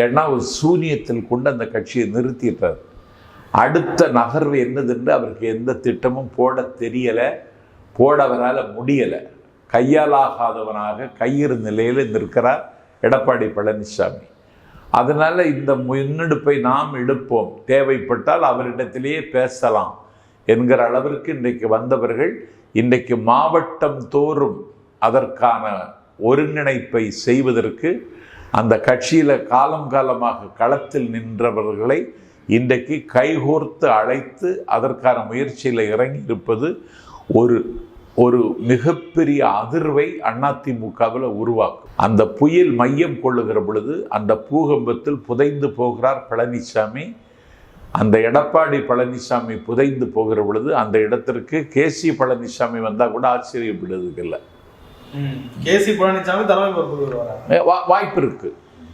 ஏன்னா ஒரு சூனியத்தில் கொண்டு அந்த கட்சியை நிறுத்திட்டார். அடுத்த நகர்வு என்னதுன்னு அவருக்கு எந்த திட்டமும் போட தெரியலை, போட அவரால் முடியலை. கையாலாகாதவனாக கையிறு நிலையில் நிற்கிறார் எடப்பாடி பழனிசாமி. அதனால் இந்த முன்னெடுப்பை நாம் எடுப்போம், தேவைப்பட்டால் அவரிடத்திலேயே பேசலாம் என்கிற அளவிற்கு இன்றைக்கு வந்தவர்கள் இன்றைக்கு மாவட்டம் தோறும் அதற்கான ஒருங்கிணைப்பை செய்வதற்கு அந்த கட்சியில் காலமாக களத்தில் நின்றவர்களை இன்றைக்கு கைகோர்த்து அழைத்து அதற்கான முயற்சியில் இறங்கி இருப்பது ஒரு மிகப்பெரிய அதிர்வை அதிமுகவில் உருவாக்கும். அந்த புயல் மையம் கொள்ளுகிற பொழுது அந்த பூகம்பத்தில் புதைந்து போகிறார் பழனிசாமி. அந்த எடப்பாடி பழனிசாமி புதைந்து போகிற பொழுது அந்த இடத்திற்கு கேசி பழனிசாமி வந்தால் கூட ஆச்சரியப்படுறதுக்கு இல்லை. கேசி பழனிசாமி தலைமை வாய்ப்பு இருக்கு.